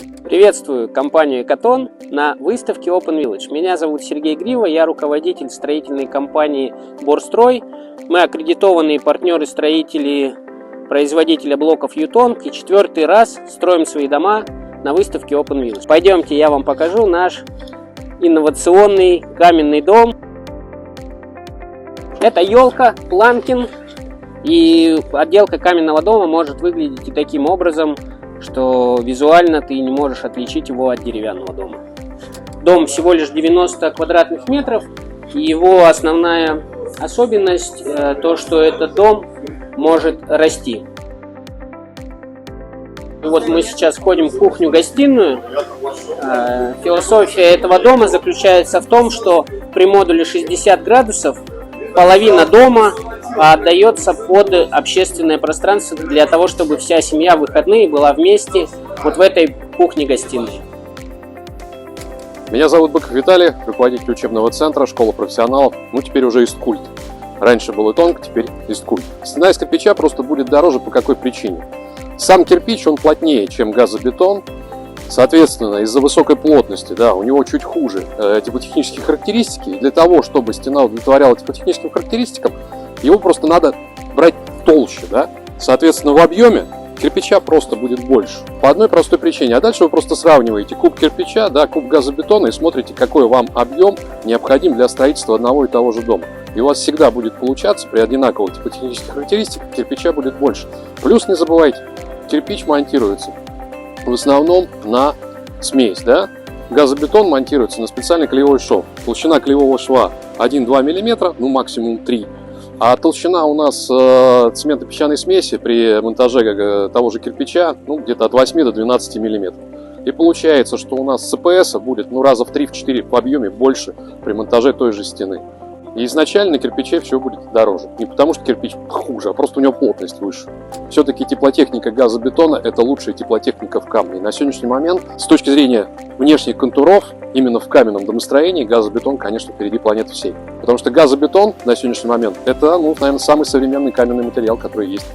Приветствую компанию Экатон на выставке Open Village. Меня зовут Сергей Грива, я руководитель строительной компании Борстрой. Мы аккредитованные партнеры-строители производителя блоков Ютонг и 4-й раз строим свои дома на выставке Open Village. Пойдемте, я вам покажу наш инновационный каменный дом. Это елка, планкин, и отделка каменного дома может выглядеть и таким образом, что визуально ты не можешь отличить его от деревянного дома. Дом всего лишь 90 квадратных метров, и его основная особенность то, что этот дом может расти. Вот мы сейчас входим в кухню-гостиную. Философия этого дома заключается в том, что при модуле 60 градусов половина дома отдается под общественное пространство для того, чтобы вся семья в выходные была вместе вот в этой кухне-гостиной. Меня зовут Быков Виталий, руководитель учебного центра, школа профессионалов, ну теперь уже Исткульт. Раньше был Ютонг, теперь Исткульт. Стена из кирпича просто будет дороже по какой причине? Сам кирпич, он плотнее, чем газобетон. Соответственно, из-за высокой плотности, да, у него чуть хуже теплотехнические характеристики. И для того, чтобы стена удовлетворяла теплотехническим характеристикам, его просто надо брать толще, да. Соответственно, в объеме кирпича просто будет больше. По одной простой причине. А дальше вы просто сравниваете куб кирпича, да, куб газобетона и смотрите, какой вам объем необходим для строительства одного и того же дома. И у вас всегда будет получаться при одинаковых теплотехнических характеристиках кирпича будет больше. Плюс не забывайте, кирпич монтируется в основном на смесь, да? Газобетон монтируется на специальный клеевой шов. Толщина клеевого шва 1-2 мм, ну максимум 3. А толщина у нас цементно-песчаной смеси при монтаже того же кирпича, ну, где-то от 8 до 12 мм. И получается, что у нас ЦПС будет раза в 3-4 по объеме больше при монтаже той же стены. И изначально на кирпиче все будет дороже. Не потому что кирпич хуже, а просто у него плотность выше. Все-таки теплотехника газобетона – это лучшая теплотехника в камне. И на сегодняшний момент, с точки зрения внешних контуров, именно в каменном домостроении газобетон, конечно, впереди планеты всей. Потому что газобетон на сегодняшний момент – это, наверное, самый современный каменный материал, который есть.